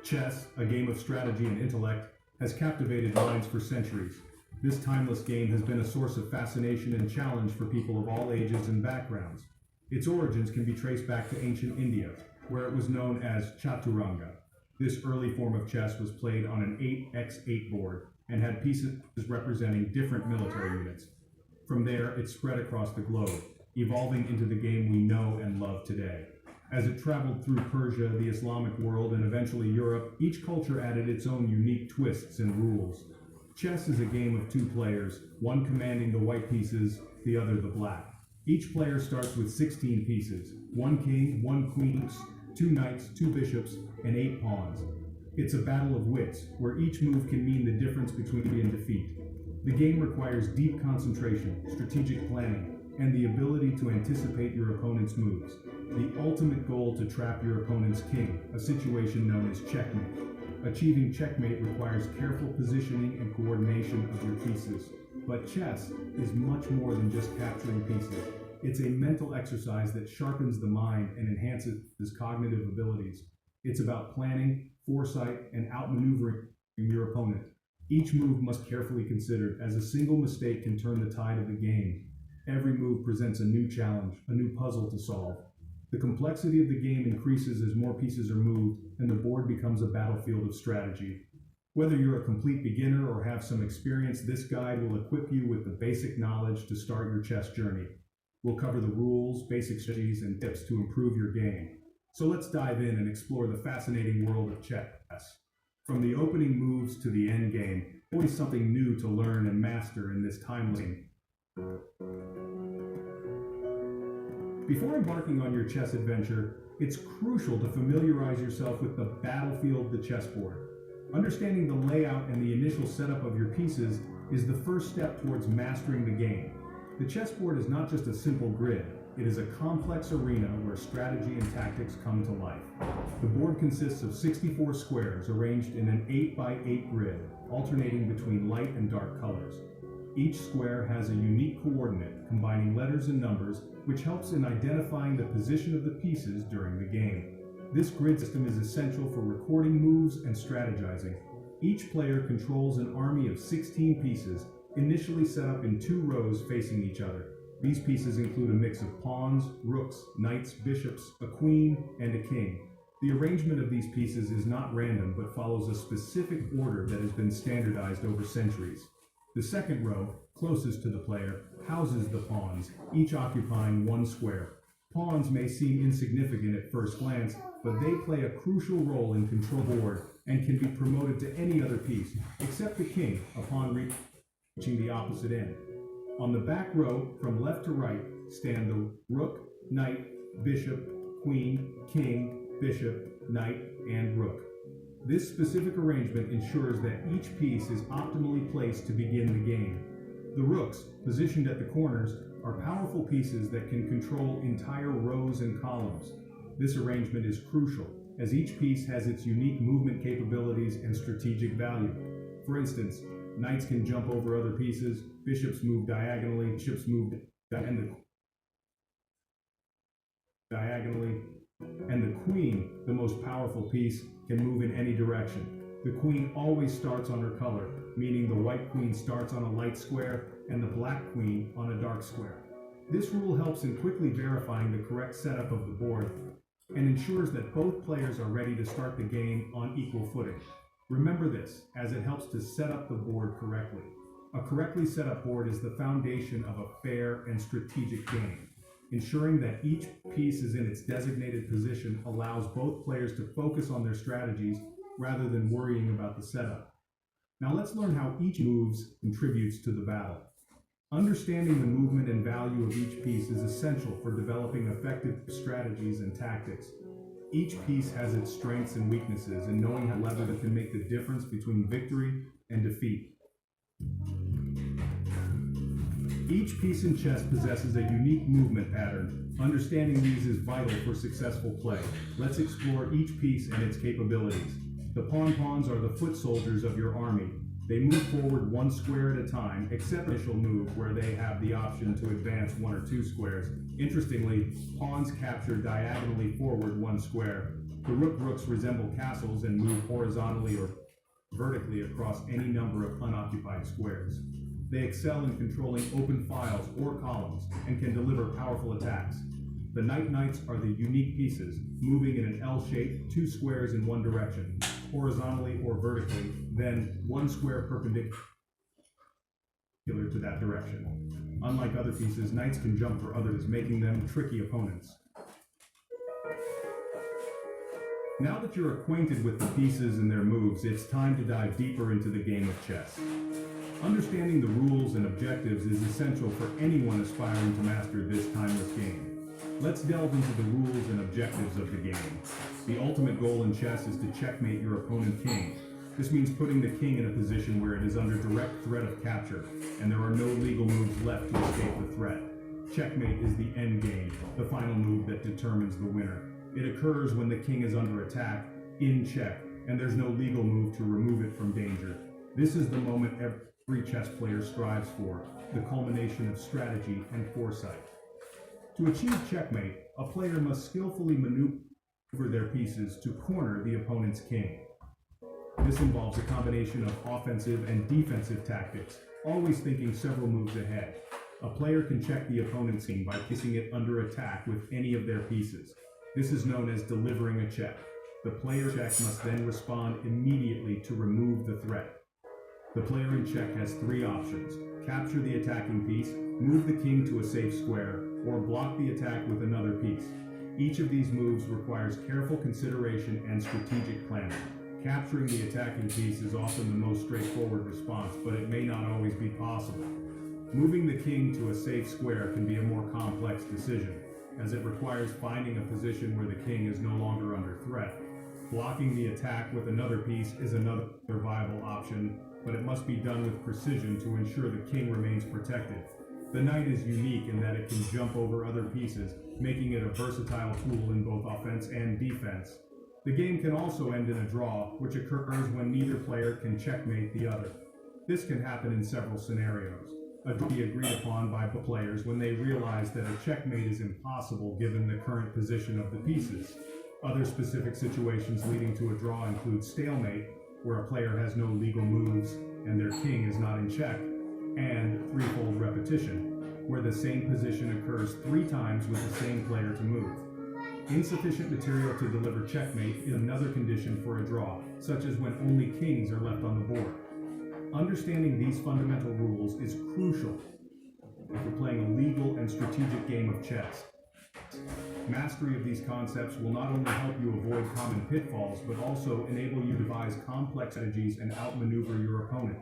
Chess, a game of strategy and intellect, has captivated minds for centuries. This timeless game has been a source of fascination and challenge for people of all ages and backgrounds. Its origins can be traced back to ancient India, where it was known as Chaturanga. This early form of chess was played on an 8x8 board and had pieces representing different military units. From there, it spread across the globe, evolving into the game we know and love today. As it traveled through Persia, the Islamic world, and eventually Europe, each culture added its own unique twists and rules. Chess is a game of two players, one commanding the white pieces, the other the black. Each player starts with 16 pieces, one king, one queen, two knights, two bishops, and 8 pawns. It's a battle of wits, where each move can mean the difference between victory and defeat. The game requires deep concentration, strategic planning, and the ability to anticipate your opponent's moves. The ultimate goal to trap your opponent's king, a situation known as checkmate. Achieving checkmate requires careful positioning and coordination of your pieces. But chess is much more than just capturing pieces. It's a mental exercise that sharpens the mind and enhances cognitive abilities. It's about planning, foresight, and outmaneuvering your opponent. Each move must be carefully considered, as a single mistake can turn the tide of the game. Every move presents a new challenge, a new puzzle to solve. The complexity of the game increases as more pieces are moved, and the board becomes a battlefield of strategy. Whether you're a complete beginner or have some experience, this guide will equip you with the basic knowledge to start your chess journey. We'll cover the rules, basic strategies, and tips to improve your game. So let's dive in and explore the fascinating world of chess. From the opening moves to the end game, always something new to learn and master in this timeless game. Before embarking on your chess adventure, it's crucial to familiarize yourself with the battlefield, the chessboard. Understanding the layout and the initial setup of your pieces is the first step towards mastering the game. The chessboard is not just a simple grid, it is a complex arena where strategy and tactics come to life. The board consists of 64 squares arranged in an 8x8 grid, alternating between light and dark colors. Each square has a unique coordinate, combining letters and numbers, which helps in identifying the position of the pieces during the game. This grid system is essential for recording moves and strategizing. Each player controls an army of 16 pieces, initially set up in 2 rows facing each other. These pieces include a mix of pawns, rooks, knights, bishops, a queen, and a king. The arrangement of these pieces is not random, but follows a specific order that has been standardized over centuries. The second row, closest to the player, houses the pawns, each occupying 1 square. Pawns may seem insignificant at first glance, but they play a crucial role in control board and can be promoted to any other piece, except the king, upon reaching the opposite end. On the back row, from left to right, stand the rook, knight, bishop, queen, king, bishop, knight, and rook. This specific arrangement ensures that each piece is optimally placed to begin the game. The rooks, positioned at the corners, are powerful pieces that can control entire rows and columns. This arrangement is crucial, as each piece has its unique movement capabilities and strategic value. For instance, knights can jump over other pieces, bishops move diagonally, and the queen, the most powerful piece, can move in any direction. The queen always starts on her color, meaning the white queen starts on a light square and the black queen on a dark square. This rule helps in quickly verifying the correct setup of the board and ensures that both players are ready to start the game on equal footing. Remember this, as it helps to set up the board correctly. A correctly set up board is the foundation of a fair and strategic game. Ensuring that each piece is in its designated position allows both players to focus on their strategies rather than worrying about the setup. Now let's learn how each moves contributes to the battle. Understanding the movement and value of each piece is essential for developing effective strategies and tactics. Each piece has its strengths and weaknesses, and knowing how lever that can make the difference between victory and defeat. Each piece in chess possesses a unique movement pattern. Understanding these is vital for successful play. Let's explore each piece and its capabilities. The pawns are the foot soldiers of your army. They move forward one square at a time, except initial move where they have the option to advance 1 or 2 squares. Interestingly, pawns capture diagonally forward 1 square. The rooks resemble castles and move horizontally or vertically across any number of unoccupied squares. They excel in controlling open files or columns and can deliver powerful attacks. The knights are the unique pieces, moving in an L shape, 2 squares in one direction, horizontally or vertically, then 1 square perpendicular to that direction. Unlike other pieces, knights can jump for others, making them tricky opponents. Now that you're acquainted with the pieces and their moves, it's time to dive deeper into the game of chess. Understanding the rules and objectives is essential for anyone aspiring to master this timeless game. Let's delve into the rules and objectives of the game. The ultimate goal in chess is to checkmate your opponent king. This means putting the king in a position where it is under direct threat of capture, and there are no legal moves left to escape the threat. Checkmate is the end game, the final move that determines the winner. It occurs when the king is under attack, in check, and there's no legal move to remove it from danger. This is the moment every chess player strives for, the culmination of strategy and foresight. To achieve checkmate, a player must skillfully maneuver their pieces to corner the opponent's king. This involves a combination of offensive and defensive tactics, always thinking several moves ahead. A player can check the opponent's king by placing it under attack with any of their pieces. This is known as delivering a check. The player check must then respond immediately to remove the threat. The player in check has 3 options: capture the attacking piece, move the king to a safe square, or block the attack with another piece. Each of these moves requires careful consideration and strategic planning. Capturing the attacking piece is often the most straightforward response, but it may not always be possible. Moving the king to a safe square can be a more complex decision, as it requires finding a position where the king is no longer under threat. Blocking the attack with another piece is another viable option, but it must be done with precision to ensure the king remains protected. The knight is unique in that it can jump over other pieces, making it a versatile tool in both offense and defense. The game can also end in a draw, which occurs when neither player can checkmate the other. This can happen in several scenarios. A draw can be agreed upon by the players when they realize that a checkmate is impossible given the current position of the pieces. Other specific situations leading to a draw include stalemate, where a player has no legal moves and their king is not in check, and threefold repetition, where the same position occurs 3 times with the same player to move. Insufficient material to deliver checkmate is another condition for a draw, such as when only kings are left on the board. Understanding these fundamental rules is crucial if you're playing a legal and strategic game of chess. Mastery of these concepts will not only help you avoid common pitfalls, but also enable you to devise complex strategies and outmaneuver your opponent.